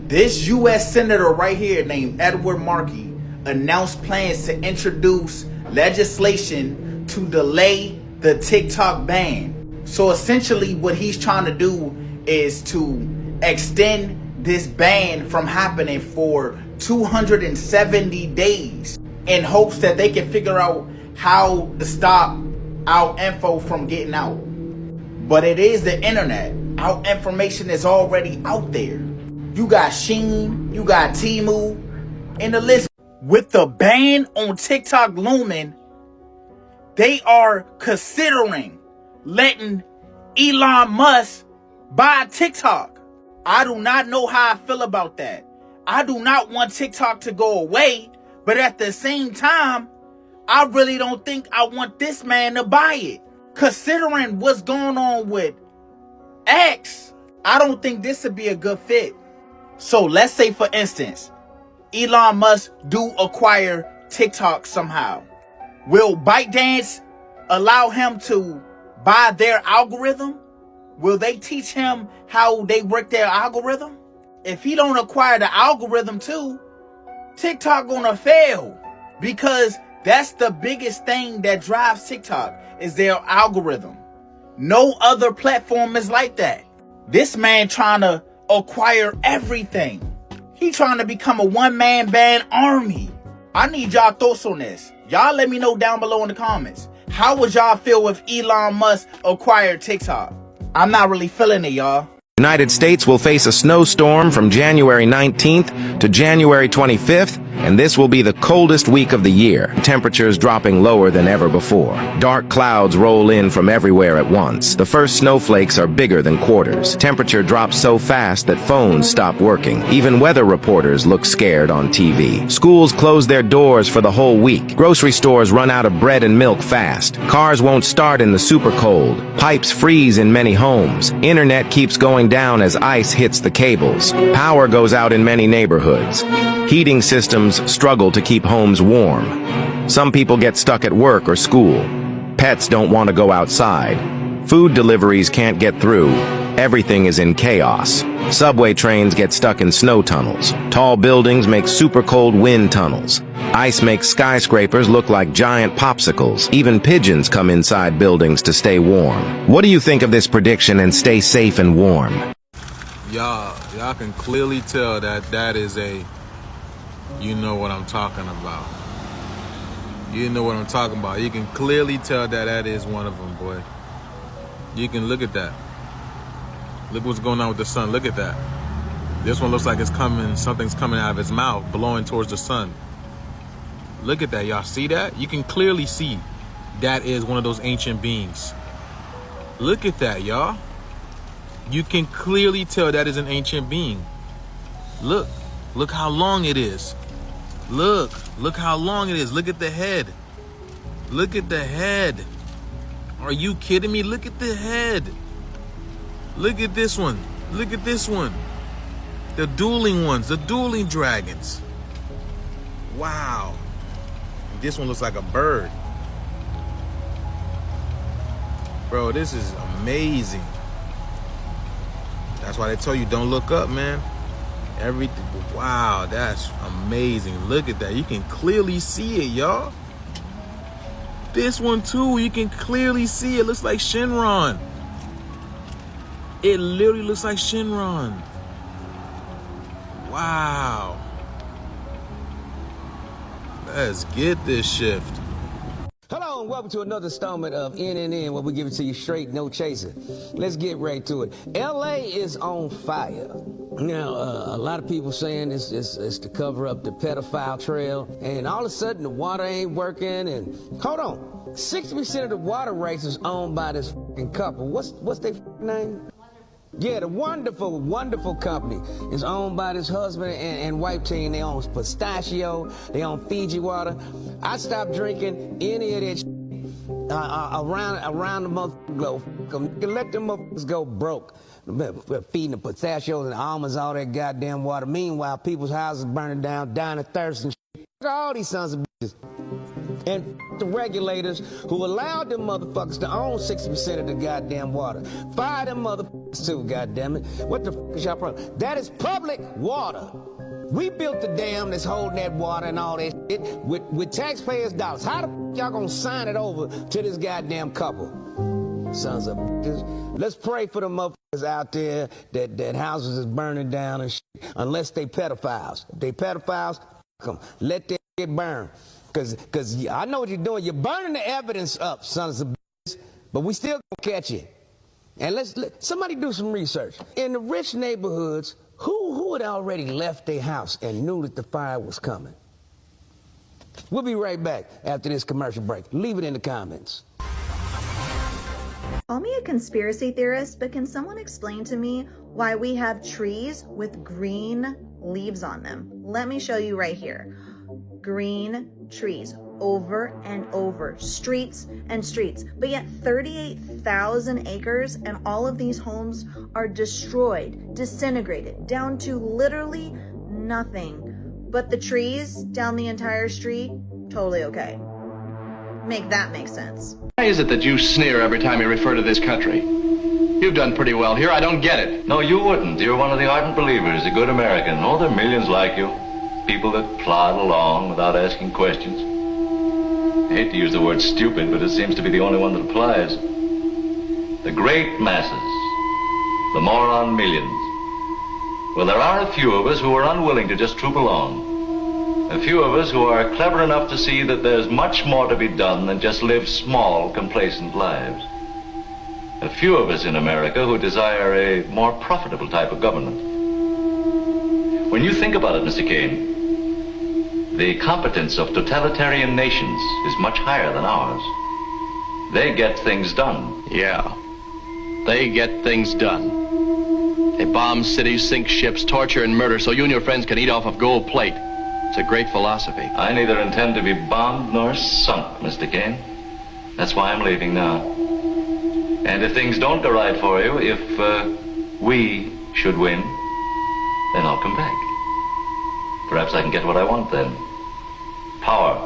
This U.S. Senator right here named Edward Markey announced plans to introduce legislation to delay the TikTok ban. So essentially what he's trying to do is to extend this ban from happening for 270 days in hopes that they can figure out how to stop our info from getting out. But it is the internet. Our information is already out there. You got Shein, you got Temu, and the list. With the ban on TikTok looming, they are considering letting Elon Musk buy TikTok. I do not know how I feel about that. I do not want TikTok to go away, but at the same time, I really don't think I want this man to buy it. Considering what's going on with X, I don't think this would be a good fit. So let's say, for instance, Elon Musk do acquire TikTok somehow. Will ByteDance allow him to buy their algorithm? Will they teach him how they work their algorithm? If he don't acquire the algorithm too, TikTok gonna fail, because that's the biggest thing that drives TikTok is their algorithm. No other platform is like that. This man trying to acquire everything. He trying to become a one-man band army. I need y'all thoughts on this. Y'all let me know down below in the comments. How would y'all feel if Elon Musk acquired TikTok? I'm not really feeling it, y'all. United States will face a snowstorm from January 19th to January 25th, and this will be the coldest week of the year. Temperatures dropping lower than ever before. Dark clouds roll in from everywhere at once. The first snowflakes are bigger than quarters. Temperature drops so fast that phones stop working. Even weather reporters look scared on TV. Schools close their doors for the whole week. Grocery stores run out of bread and milk fast. Cars won't start in the super cold. Pipes freeze in many homes. Internet keeps going down as ice hits the cables. Power goes out in many neighborhoods. Heating systems struggle to keep homes warm. Some people get stuck at work or school. Pets don't want to go outside. Food deliveries can't get through. Everything is in chaos. Subway trains get stuck in snow tunnels. Tall buildings make super cold wind tunnels. Ice makes skyscrapers look like giant popsicles. Even pigeons come inside buildings to stay warm. What do you think of this prediction, and stay safe and warm? Y'all can clearly tell that is a, you know what I'm talking about. You know what I'm talking about. You can clearly tell that is one of them, boy. You can look at that. Look what's going on with the sun. Look at that. This one looks like it's coming, something's coming out of his mouth, blowing towards the sun. Look at that. Y'all see that? You can clearly see that is one of those ancient beings. Look at that, y'all. You can clearly tell that is an ancient being. Look how long it is. Look how long it is. Look at the head. Look at the head. Are you kidding me? Look at the head. Look at this one. Look at this one. The dueling ones, the dueling dragons. Wow. This one looks like a bird. Bro, this is amazing. That's why they tell you don't look up, man. Everything. Wow, that's amazing. Look at that. You can clearly see it, y'all. This one too, you can clearly see it. Looks like Shenron. It literally looks like Shenron. Wow. Let's get this shift. Hello and welcome to another installment of NNN, where we give it to you straight, no chaser. Let's get right to it. LA is on fire. Now, a lot of people saying it's to cover up the pedophile trail, and all of a sudden the water ain't working, and hold on. 60% of the water rights is owned by this fucking couple. What's their name? Yeah, the wonderful company is owned by this husband and wife team. They own pistachio, they own Fiji water. I stopped drinking any of that around the motherfucking globe. Let them motherfuckers go broke. Feeding the pistachios and almonds, all that goddamn water. Meanwhile, people's houses burning down, dying of thirst and shit. All these sons of bitches. And the regulators who allowed them motherfuckers to own 60% of the goddamn water. Fire them motherfuckers too, goddammit. What the fuck is y'all problem? That is public water. We built the dam that's holding that water and all that shit with taxpayers' dollars. How the fuck y'all gonna sign it over to this goddamn couple? Sons of bitches. Let's pray for the motherfuckers out there that houses is burning down and shit, unless they pedophiles. If they pedophiles, fuck them. Let that shit burn. Cause I know what you're doing. You're burning the evidence up, sons of bitches, but we still gonna catch you. And let somebody do some research. In the rich neighborhoods, who had already left their house and knew that the fire was coming? We'll be right back after this commercial break. Leave it in the comments. Call me a conspiracy theorist, but can someone explain to me why we have trees with green leaves on them? Let me show you right here. Green trees over and over, streets and streets, but yet 38,000 acres and all of these homes are destroyed, disintegrated, down to literally nothing. But the trees down the entire street, totally okay. Make that make sense. Why is it that you sneer every time you refer to this country? You've done pretty well here. I don't get it. No, you wouldn't. You're one of the ardent believers, a good American. Oh, there are millions like you. People that plod along without asking questions. I hate to use the word stupid, but it seems to be the only one that applies. The great masses, the moron millions. Well, there are a few of us who are unwilling to just troop along. A few of us who are clever enough to see that there's much more to be done than just live small, complacent lives. A few of us in America who desire a more profitable type of government. When you think about it, Mr. Kane, the competence of totalitarian nations is much higher than ours. They get things done. Yeah, they get things done. They bomb cities, sink ships, torture and murder so you and your friends can eat off of gold plate. It's a great philosophy. I neither intend to be bombed nor sunk, Mr. Kane. That's why I'm leaving now. And if things don't go right for you, if we should win, then I'll come back. Perhaps I can get what I want then. Power.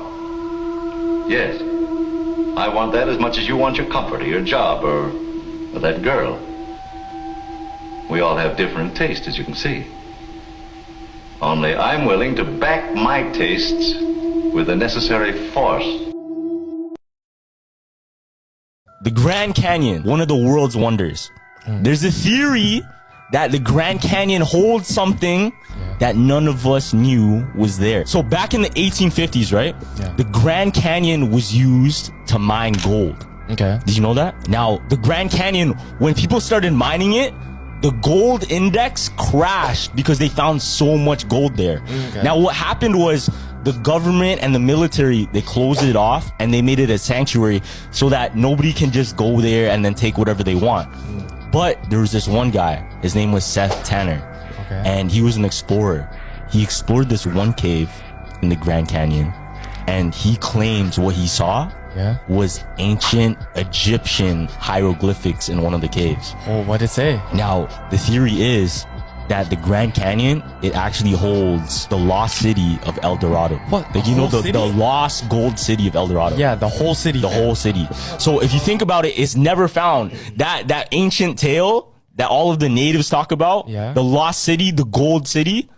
Yes. I want that as much as you want your comfort or your job or that girl. We all have different tastes, as you can see. Only I'm willing to back my tastes with the necessary force. The Grand Canyon, one of the world's wonders. There's a theory that the Grand Canyon holds something that none of us knew was there. So back in the 1850s, right? The Grand Canyon was used to mine gold. Okay. Did you know that? Now, the Grand Canyon, when people started mining it, the gold index crashed because they found so much gold there. Okay. Now, what happened was the government and the military, they closed it off and they made it a sanctuary so that nobody can just go there and then take whatever they want. But there was this one guy, his name was Seth Tanner, and he was an explorer. He explored this one cave in the Grand Canyon, and he claims what he saw was ancient Egyptian hieroglyphics in one of the caves. Oh, what did it say? Now, the theory is that the Grand Canyon, it actually holds the lost city of El Dorado. What? Like, you know, the lost gold city of El Dorado. Yeah, the whole city. The whole city. So if you think about it, it's never found. That ancient tale that all of the natives talk about, the lost city, the gold city,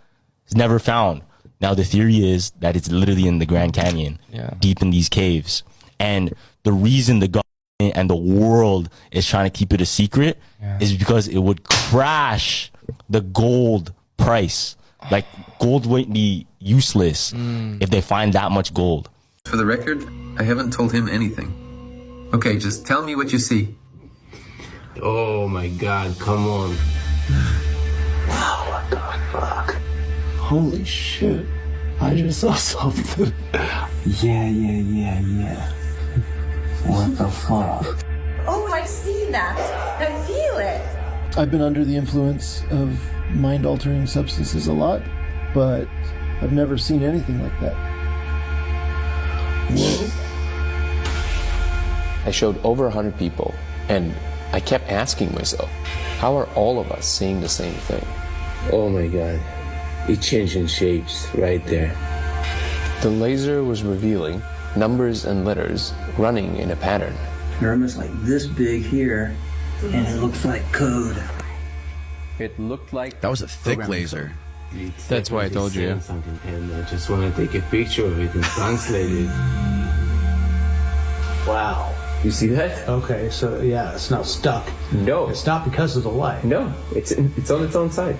is never found. Now, the theory is that it's literally in the Grand Canyon, deep in these caves. And the reason the government and the world is trying to keep it a secret is because it would crash the gold price. Like, gold would be useless if they find that much gold. For the record, I haven't told him anything. Okay, just tell me what you see. Oh my God, come on. Wow, what the fuck? Holy shit. I just saw something. Yeah. What the fuck? Oh, I see that. I feel it. I've been under the influence of mind-altering substances a lot, but I've never seen anything like that. Whoa. I showed over 100 people, and I kept asking myself, how are all of us seeing the same thing? Oh my God. It's changing shapes right there. The laser was revealing numbers and letters running in a pattern. They're almost like this big here, and it looks like code. It looked like That was a thick laser. That's why I told you. Something, and I just want to take a picture of it and translate it. Wow. You see that? Okay, so yeah, it's not stuck. No. It's not because of the light. No, it's on its own side.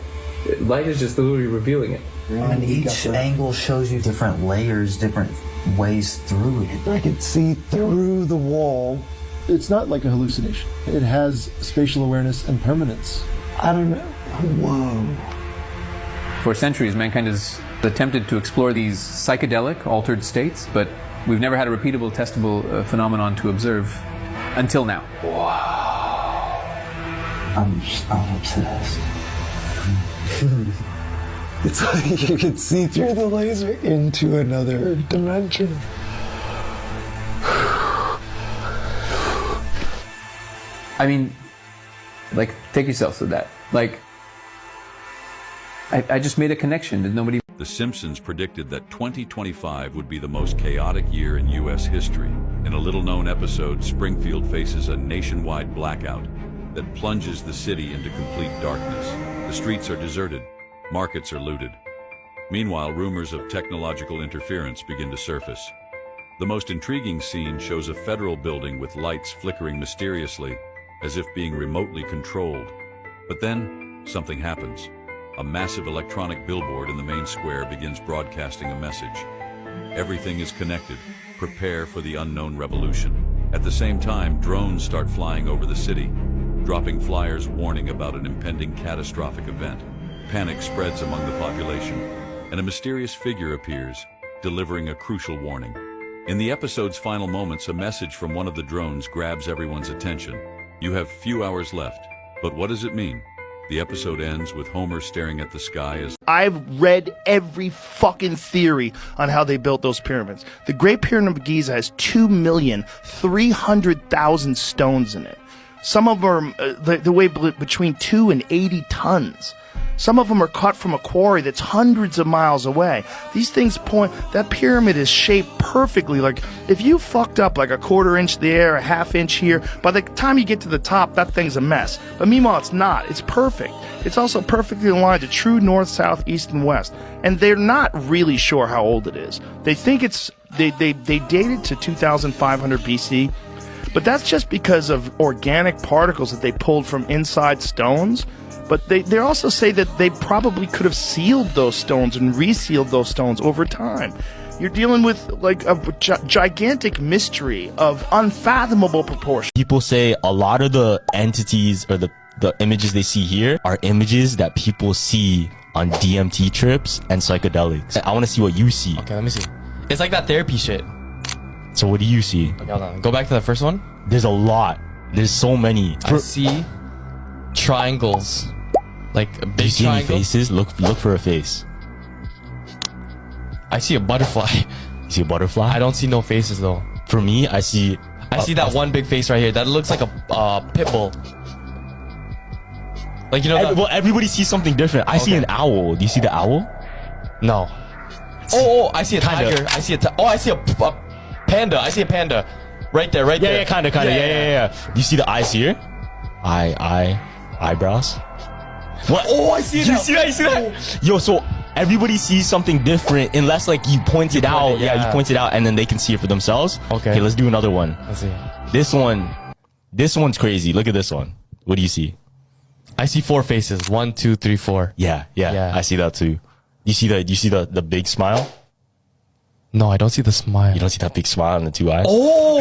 Light is just literally revealing it. And each angle shows you different layers, different ways through it. I can see through the wall. It's not like a hallucination. It has spatial awareness and permanence. I don't know. Whoa. For centuries, mankind has attempted to explore these psychedelic, altered states, but we've never had a repeatable, testable phenomenon to observe until now. Wow. I'm obsessed. It's like you can see through the laser into another dimension. I mean, like, take yourself to that. Like, I just made a connection that nobody... The Simpsons predicted that 2025 would be the most chaotic year in U.S. history. In a little-known episode, Springfield faces a nationwide blackout that plunges the city into complete darkness. The streets are deserted. Markets are looted. Meanwhile, rumors of technological interference begin to surface. The most intriguing scene shows a federal building with lights flickering mysteriously, as if being remotely controlled. But then, something happens. A massive electronic billboard in the main square begins broadcasting a message. Everything is connected. Prepare for the unknown revolution. At the same time, drones start flying over the city, dropping flyers warning about an impending catastrophic event. Panic spreads among the population, and a mysterious figure appears, delivering a crucial warning. In the episode's final moments, a message from one of the drones grabs everyone's attention. You have few hours left, but what does it mean? The episode ends with Homer staring at the sky as... I've read every fucking theory on how they built those pyramids. The Great Pyramid of Giza has 2,300,000 stones in it. Some of them are the weigh between 2 and 80 tons. Some of them are cut from a quarry that's hundreds of miles away. These things point, that pyramid is shaped perfectly. Like, if you fucked up like a quarter inch there, a half inch here, by the time you get to the top, that thing's a mess. But meanwhile, it's not. It's perfect. It's also perfectly aligned to true north, south, east, and west. And they're not really sure how old it is. They think they date it to 2,500 BC, but that's just because of organic particles that they pulled from inside stones. But they also say that they probably could have sealed those stones and resealed those stones over time. You're dealing with like a gigantic mystery of unfathomable proportion. People say a lot of the entities or the images they see here are images that people see on DMT trips and psychedelics. I want to see what you see. Okay, let me see. It's like that therapy shit. So what do you see? Okay, hold on. Go back to the first one. There's a lot. There's so many. I see triangles. Like a big do you see triangle. any faces? Look for a face. I see a butterfly. You see a butterfly? I don't see no faces though. For me, I see that one big face right here. That looks like a pit bull. Like, you know. Well, everybody sees something different. I see an owl. Do you see the owl? No. Oh, I see a tiger. I see I see a panda. I see a panda. Right there. Yeah, kind of. Yeah. Do you see the eyes here? Eyebrows. What? Oh, I see that. You see that? Yo, so everybody sees something different unless like you point it out. Yeah, you point it out and then they can see it for themselves. Okay, let's do another one. Let's see. This one's crazy. Look at this one. What do you see? I see 4 faces. 1, 2, 3, 4. Yeah. I see that too. You see the big smile? No, I don't see the smile. You don't see that big smile in the 2 eyes? Oh!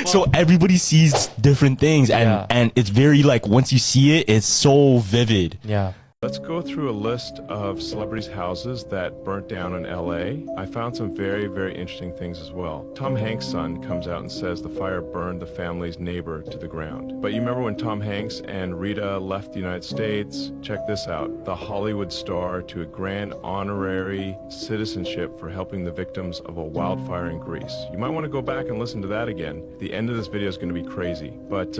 So everybody sees different things, and it's very like once you see it, it's so vivid. Yeah. Let's go through a list of celebrities' houses that burnt down in LA. I found some very, very interesting things as well. Tom Hanks' son comes out and says the fire burned the family's neighbor to the ground. But you remember when Tom Hanks and Rita left the United States? Check this out. The Hollywood star to a grand honorary citizenship for helping the victims of a wildfire in Greece. You might want to go back and listen to that again. The end of this video is going to be crazy. But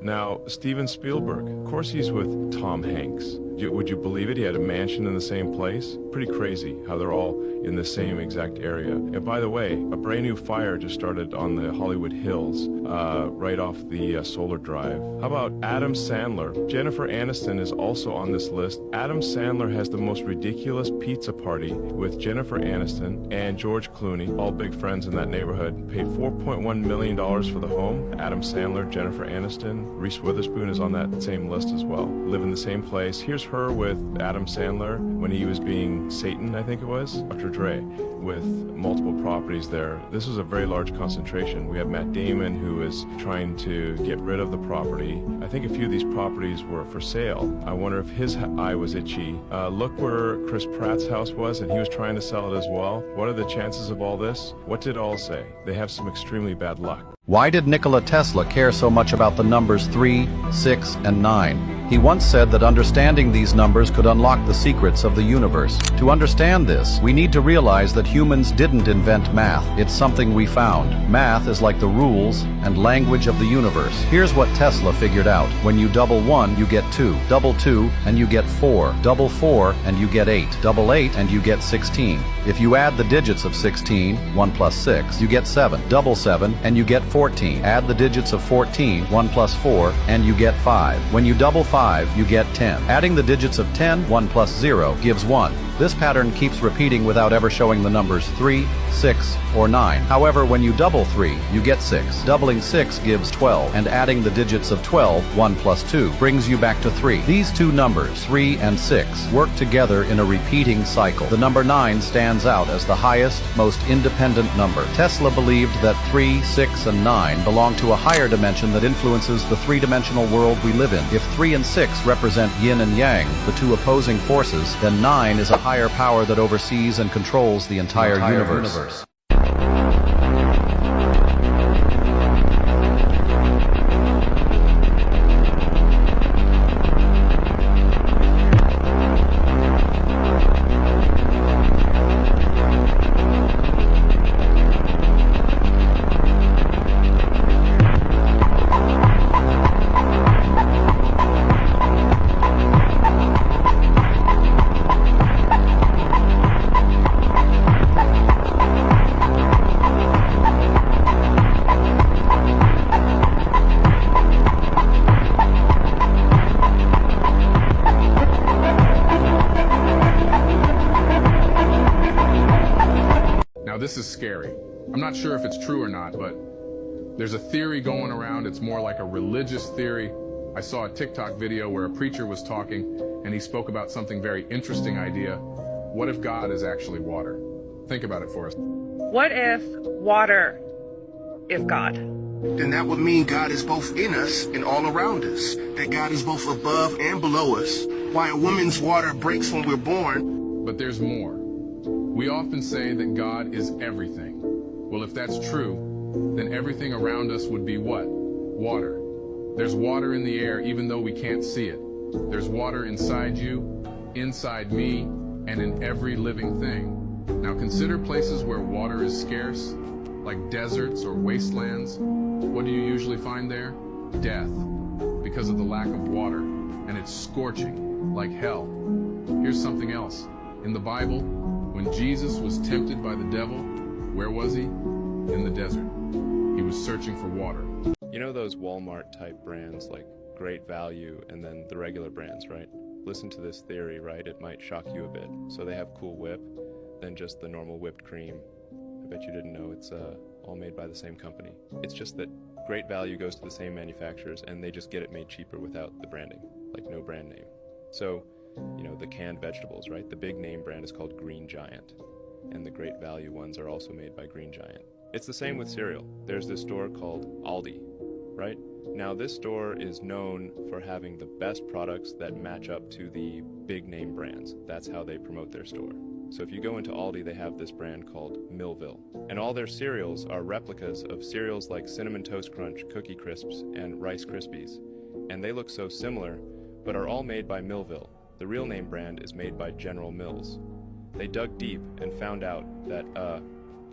now, Steven Spielberg, of course he's with Tom Hanks. Would you believe it? He had a mansion in the same place. Pretty crazy how they're all in the same exact area. And by the way, a brand new fire just started on the Hollywood Hills, right off the Solar Drive. How about Adam Sandler? Jennifer Aniston is also on this list. Adam Sandler has the most ridiculous pizza party with Jennifer Aniston and George Clooney, all big friends in that neighborhood. Paid $4.1 million for the home. Adam Sandler, Jennifer Aniston, Reese Witherspoon is on that same list as well. Live in the same place. Here's her with Adam Sandler when he was being Satan, I think it was, Dr. Dre, with multiple properties there. This was a very large concentration. We have Matt Damon, who is trying to get rid of the property. I think a few of these properties were for sale. I wonder if his eye was itchy. Look where Chris Pratt's house was, and he was trying to sell it as well. What are the chances of all this? What did all say? They have some extremely bad luck. Why did Nikola Tesla care so much about the numbers 3, 6, and 9? He once said that understanding these numbers could unlock the secrets of the universe. To understand this, we need to realize that humans didn't invent math. It's something we found. Math is like the rules and language of the universe. Here's what Tesla figured out. When you double 1, you get 2. Double 2, and you get 4. Double 4, and you get 8. Double 8, and you get 16. If you add the digits of 16, 1 plus 6, you get 7. Double 7, and you get 14. Add the digits of 14, 1 plus 4, and you get 5. When you double 5, you get 10. Adding the digits of 10, 1 plus 0, gives 1. This pattern keeps repeating without ever showing the numbers 3, 6, or 9. However, when you double 3, you get 6. Doubling 6 gives 12, and adding the digits of 12, 1 plus 2, brings you back to 3. These two numbers, 3 and 6, work together in a repeating cycle. The number 9 stands out as the highest, most independent number. Tesla believed that 3, 6, and 9 belong to a higher dimension that influences the three-dimensional world we live in. If 3 and 6 represent yin and yang, the two opposing forces, then 9 is a higher power that oversees and controls the entire universe. This is scary. I'm not sure if it's true or not, but there's a theory going around. It's more like a religious theory. I saw a TikTok video where a preacher was talking and he spoke about something very interesting idea. What if God is actually water? Think about it for us. What if water is God? Then that would mean God is both in us and all around us. That God is both above and below us. Why a woman's water breaks when we're born. But there's more. We often say that God is everything. Well, if that's true, then everything around us would be what? Water. There's water in the air even though we can't see it. There's water inside you, inside me, and in every living thing. Now consider places where water is scarce, like deserts or wastelands. What do you usually find there? Death, because of the lack of water, and it's scorching, like hell. Here's something else. In the Bible, when Jesus was tempted by the devil, where was he? In the desert. He was searching for water. You know those Walmart type brands like Great Value and then the regular brands, right? Listen to this theory, right? It might shock you a bit. So they have Cool Whip, then just the normal whipped cream. I bet you didn't know it's all made by the same company. It's just that Great Value goes to the same manufacturers and they just get it made cheaper without the branding, like no brand name. So, you know, the canned vegetables, right? The big name brand is called Green Giant, and the Great Value ones are also made by Green Giant. It's the same with cereal. There's this store called Aldi, right? Now this store is known for having the best products that match up to the big name brands. That's how they promote their store. So if you go into Aldi, they have this brand called Millville. And all their cereals are replicas of cereals like Cinnamon Toast Crunch, Cookie Crisps, and Rice Krispies. And they look so similar, but are all made by Millville. The real name brand is made by General Mills. They dug deep and found out that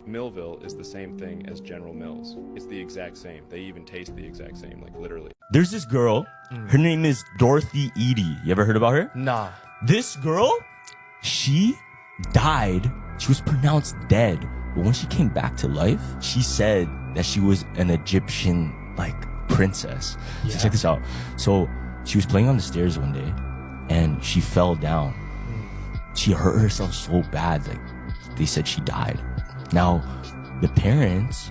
Millville is the same thing as General Mills. It's the exact same. They even taste the exact same, like literally. There's this girl, Her name is Dorothy Eady. You ever heard about her? Nah. This girl, she died. She was pronounced dead. But when she came back to life, she said that she was an Egyptian, like, princess. So check this out. So she was playing on the stairs one day and she fell down. She hurt herself so bad, like, they said she died. Now, the parents,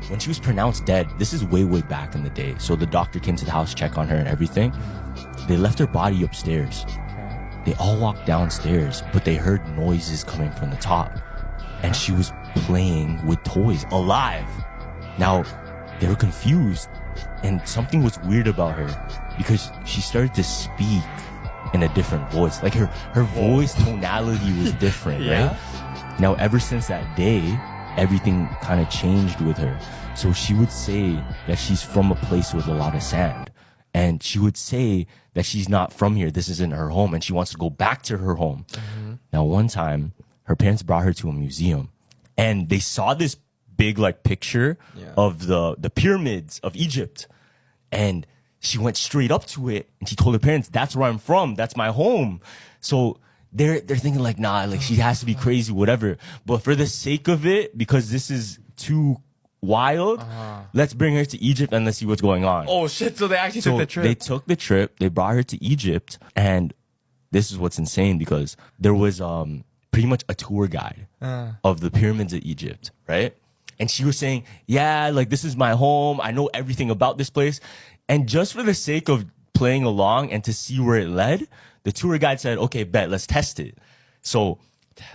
when she was pronounced dead, this is way, way back in the day. So the doctor came to the house, check on her and everything. They left her body upstairs. They all walked downstairs, but they heard noises coming from the top. And she was playing with toys, alive. Now, they were confused. And something was weird about her because she started to speak in a different voice. Like her voice tonality was different, right? Now, ever since that day, everything kind of changed with her. So she would say that she's from a place with a lot of sand. And she would say that she's not from here. This isn't her home. And she wants to go back to her home. Now, one time, her parents brought her to a museum. And they saw this big, like, picture of the pyramids of Egypt. And she went straight up to it. And she told her parents, that's where I'm from. That's my home. So they're thinking, like, nah, like, she has to be crazy, whatever. But for the sake of it, because this is too wild, let's bring her to Egypt and let's see what's going on. Oh shit, so they actually took the trip. They took the trip. They brought her to Egypt. And this is what's insane because there was pretty much a tour guide of the pyramids of Egypt, right? And she was saying, yeah, like, this is my home. I know everything about this place. And just for the sake of playing along and to see where it led, the tour guide said, okay, bet, let's test it. So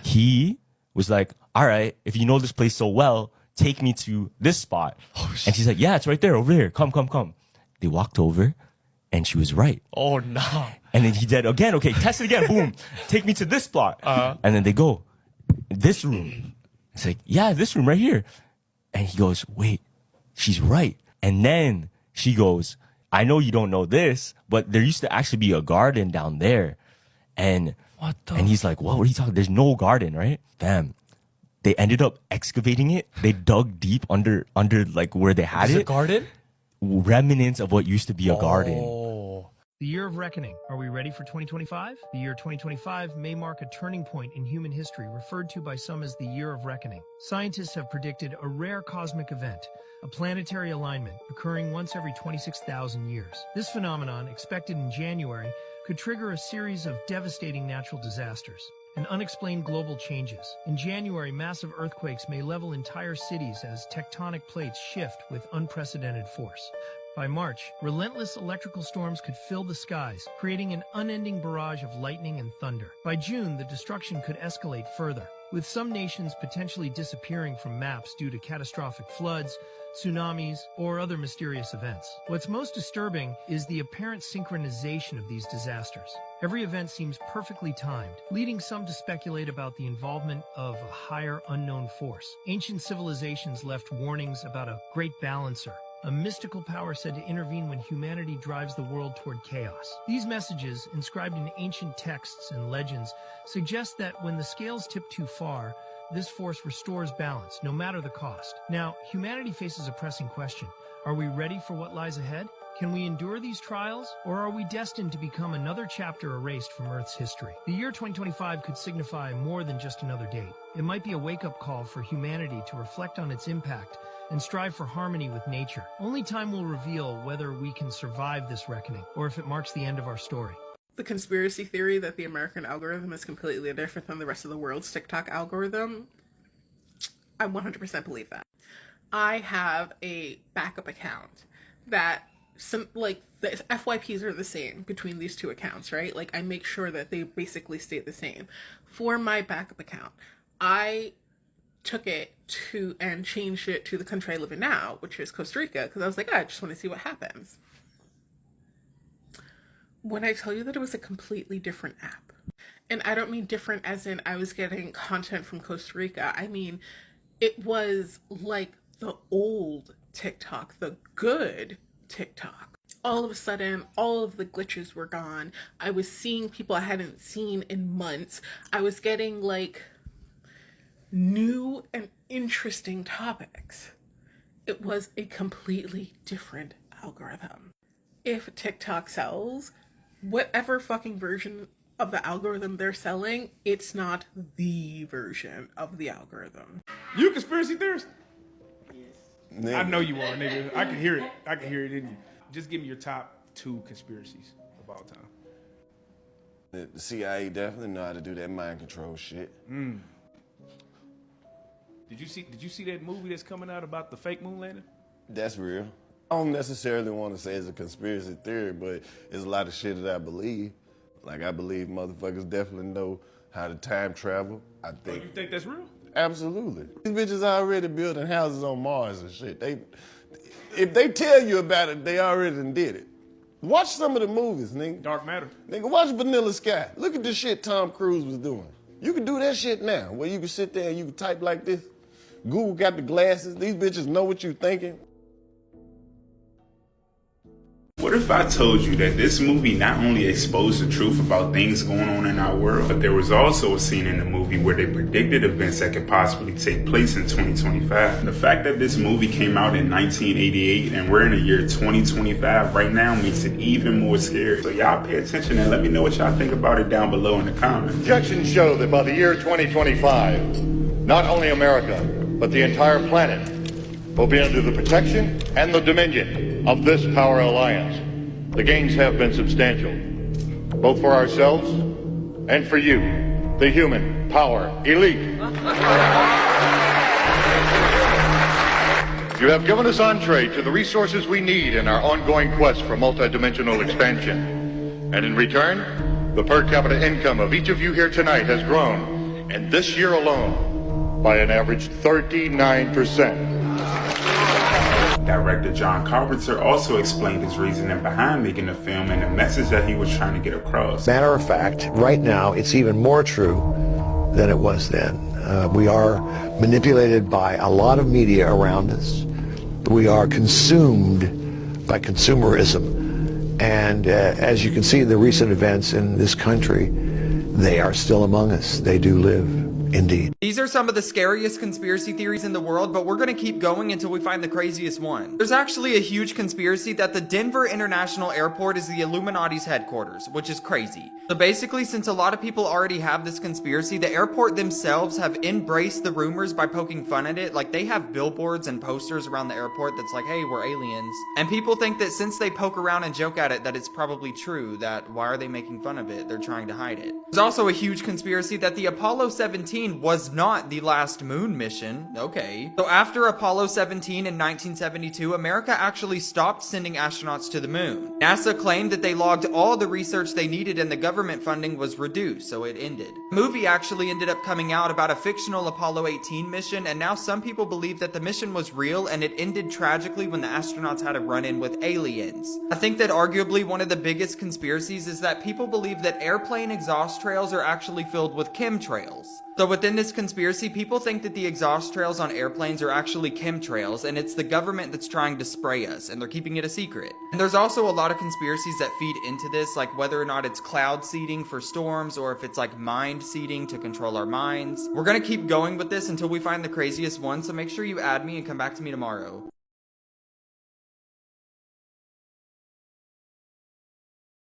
he was like, all right, if you know this place so well, take me to this spot. And she's like, yeah, it's right there, over here. Come. They walked over and she was right. Oh, no. And then he said, again, okay, test it again. Boom. Take me to this spot. And then they go, this room. It's like, yeah, this room right here. And he goes, wait, she's right. And then she goes, I know you don't know this, but there used to actually be a garden down there. And he's like, what are you talking? There's no garden, right? Fam. They ended up excavating it. They dug deep under like where they had Is it. it a garden? Remnants of what used to be a garden. The year of reckoning. Are we ready for 2025? The year 2025 may mark a turning point in human history, referred to by some as the year of reckoning. Scientists have predicted a rare cosmic event, a planetary alignment occurring once every 26,000 years. This phenomenon, expected in January, could trigger a series of devastating natural disasters and unexplained global changes. In January, massive earthquakes may level entire cities as tectonic plates shift with unprecedented force. By March, relentless electrical storms could fill the skies, creating an unending barrage of lightning and thunder. By June, the destruction could escalate further, with some nations potentially disappearing from maps due to catastrophic floods, tsunamis, or other mysterious events. What's most disturbing is the apparent synchronization of these disasters. Every event seems perfectly timed, leading some to speculate about the involvement of a higher unknown force. Ancient civilizations left warnings about a great balancer, a mystical power said to intervene when humanity drives the world toward chaos. These messages, inscribed in ancient texts and legends, suggest that when the scales tip too far, this force restores balance, no matter the cost. Now, humanity faces a pressing question. Are we ready for what lies ahead? Can we endure these trials, or are we destined to become another chapter erased from Earth's history? The year 2025 could signify more than just another date. It might be a wake-up call for humanity to reflect on its impact and strive for harmony with nature. Only time will reveal whether we can survive this reckoning, or if it marks the end of our story. The conspiracy theory that the American algorithm is completely different than the rest of the world's TikTok algorithm, I 100% believe that. I have a backup account that the FYPs are the same between these two accounts, right? Like, I make sure that they basically stay the same. For my backup account, I took it to and changed it to the country I live in now, which is Costa Rica, because I was like, I just want to see what happens. When I tell you that it was a completely different app, and I don't mean different as in I was getting content from Costa Rica, I mean it was like the old TikTok, the good TikTok. All of a sudden, all of the glitches were gone. I was seeing people I hadn't seen in months. I was getting like new and interesting topics. It was a completely different algorithm. if TikTok sells, whatever fucking version of the algorithm they're selling, it's not the version of the algorithm. You a conspiracy theorist? Nigga. I know you are, nigga. I can hear it. I can hear it in you. Just give me your top 2 conspiracies of all time. The CIA definitely know how to do that mind control shit. Did you see that movie that's coming out about the fake moon landing? That's real. I don't necessarily want to say it's a conspiracy theory, but it's a lot of shit that I believe. Like, I believe motherfuckers definitely know how to time travel. I think. Oh, you think that's real? Absolutely. These bitches already building houses on Mars and shit. If they tell you about it, they already done did it. Watch some of the movies, nigga. Dark Matter. Nigga, watch Vanilla Sky. Look at the shit Tom Cruise was doing. You can do that shit now, where you can sit there and you can type like this. Google got the glasses. These bitches know what you thinking. What if I told you that this movie not only exposed the truth about things going on in our world, but there was also a scene in the movie where they predicted events that could possibly take place in 2025. The fact that this movie came out in 1988 and we're in the year 2025 right now makes it even more scary. So y'all pay attention and let me know what y'all think about it down below in the comments. Projections show that by the year 2025, not only America, but the entire planet will be under the protection and the dominion of this power alliance. The gains have been substantial, both for ourselves and for you, the human power elite. You have given us entree to the resources we need in our ongoing quest for multidimensional expansion. And in return, the per capita income of each of you here tonight has grown, and this year alone, by an average 39%. Director John Carpenter also explained his reasoning behind making the film and the message that he was trying to get across. Matter of fact, right now it's even more true than it was then. We are manipulated by a lot of media around us. We are consumed by consumerism. And as you can see in the recent events in this country, they are still among us. They do live. Indeed. These are some of the scariest conspiracy theories in the world, but we're gonna keep going until we find the craziest one. There's actually a huge conspiracy that the Denver International Airport is the Illuminati's headquarters, which is crazy. So basically, since a lot of people already have this conspiracy, the airport themselves have embraced the rumors by poking fun at it. Like, they have billboards and posters around the airport that's like, hey, we're aliens. And people think that since they poke around and joke at it, that it's probably true, that why are they making fun of it? They're trying to hide it. There's also a huge conspiracy that the Apollo 17 was not the last moon mission. Okay. So after Apollo 17 in 1972, America actually stopped sending astronauts to the moon. NASA claimed that they logged all the research they needed and the government funding was reduced, so it ended. The movie actually ended up coming out about a fictional Apollo 18 mission, and now some people believe that the mission was real and it ended tragically when the astronauts had a run-in with aliens. I think that arguably one of the biggest conspiracies is that people believe that airplane exhaust trails are actually filled with chemtrails. So within this conspiracy, people think that the exhaust trails on airplanes are actually chemtrails, and it's the government that's trying to spray us, and they're keeping it a secret. And there's also a lot of conspiracies that feed into this, like whether or not it's cloud seeding for storms, or if it's like mind seeding to control our minds. We're gonna keep going with this until we find the craziest one, so make sure you add me and come back to me tomorrow.